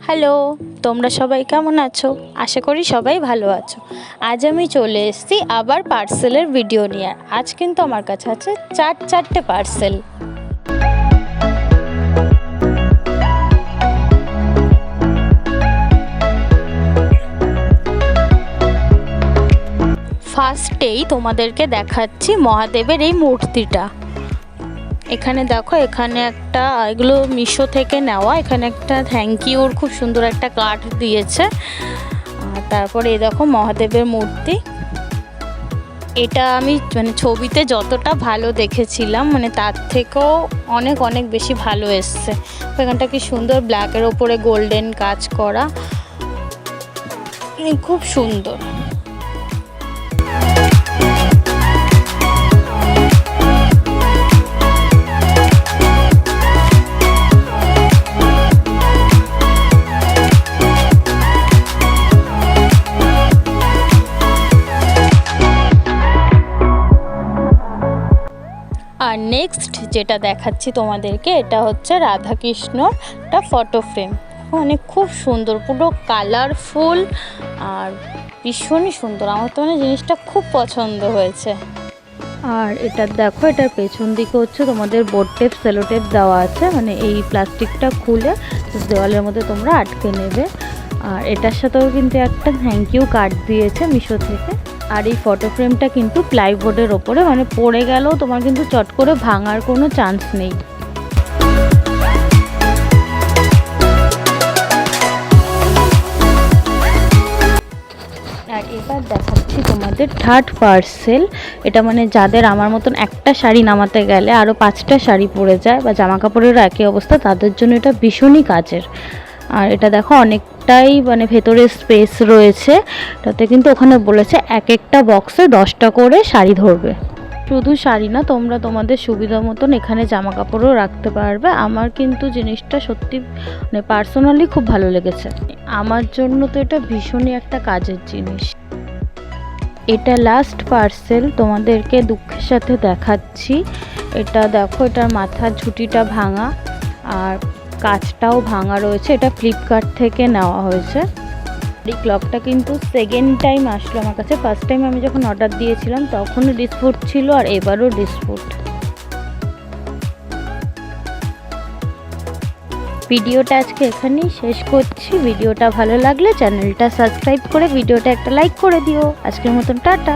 Hello, তোমরা সবাই কেমন আছো? আশা করি সবাই ভালো আছো। আজ আমি চলে এসেছি আবার পার্সেলের ভিডিও নিয়ে। আজ কিন্তু আমার কাছে আছে চারটে পার্সেল। ফার্স্টেই তোমাদেরকে দেখাচ্ছি মহাদেবের এই মূর্তিটা। এখানে দেখো, এখানে একটা, এগুলো মিশো থেকে নেওয়া। এখানে একটা থ্যাংক ইউর খুব সুন্দর একটা কার্ড দিয়েছে। আর তারপরে এই দেখো মহাদেবের মূর্তি। এটা আমি ছবিতে যতটা ভালো দেখেছিলাম তার থেকেও অনেক অনেক বেশি ভালো এসছে। এখানটা কি সুন্দর ব্ল্যাকের ওপরে গোল্ডেন কাজ করা, খুব সুন্দর। আর নেক্সট যেটা দেখাচ্ছি তোমাদেরকে, এটা হচ্ছে রাধাকৃষ্ণর একটা ফটো ফ্রেম। খুব সুন্দর, পুরো কালারফুল আর ভীষণই সুন্দর। আমার তো জিনিসটা খুব পছন্দ হয়েছে। আর এটা দেখো, এটার পেছন দিকে হচ্ছে তোমাদের বোর্ড টেপ, সেলো টেপ দেওয়া আছে। এই প্লাস্টিকটা খুলে দেওয়ালের মধ্যে তোমরা আটকে নেবে। আর এটার সাথেও কিন্তু একটা থ্যাংক ইউ কার্ড দিয়েছে মিশো থেকে। আর এই ফটো ফ্রেমটা কিন্তু প্লাইবোর্ডের ওপরে, পড়ে গেলেও তোমার কিন্তু চট করে ভাঙার কোনো চান্স নেই। আর এবার দেখাচ্ছি তোমাদের থার্ড পার্সেল। এটা যাদের আমার মতন একটা শাড়ি নামাতে গেলে আরও 5টা শাড়ি পরে যায়, বা জামা কাপড়েরও একই অবস্থা, তাদের জন্য এটা ভীষণই কাজের। আর এটা দেখো অনেকটাই ভেতরে স্পেস রয়েছে। তাতে কিন্তু ওখানে বলেছে এক একটা বক্সে 10টা করে শাড়ি ধরবে। শুধু শাড়ি না, তোমরা তোমাদের সুবিধা মতন এখানে জামা কাপড়ও রাখতে পারবে। আমার কিন্তু জিনিসটা সত্যি পার্সোনালি খুব ভালো লেগেছে। আমার জন্য তো এটা ভীষণই একটা কাজের জিনিস। এটা লাস্ট পার্সেল তোমাদেরকে দুঃখের সাথে দেখাচ্ছি। এটা দেখো, এটার মাথার ঝুঁটিটা ভাঙা আর কাঁচটাও ভাঙা রয়েছে। এটা ফ্লিপকার্ট থেকে নেওয়া হয়েছে। এই ক্লকটা কিন্তু সেকেন্ড টাইম আসলো আমার কাছে। ফার্স্ট টাইম আমি যখন অর্ডার দিয়েছিলাম তখনও ডিসপুট ছিল, আর এবারও ডিসপুট। ভিডিওটা আজকে এখানেই শেষ করছি। ভিডিওটা ভালো লাগলে চ্যানেলটা সাবস্ক্রাইব করে ভিডিওটা একটা লাইক করে দিও। আজকের মতন টাটা।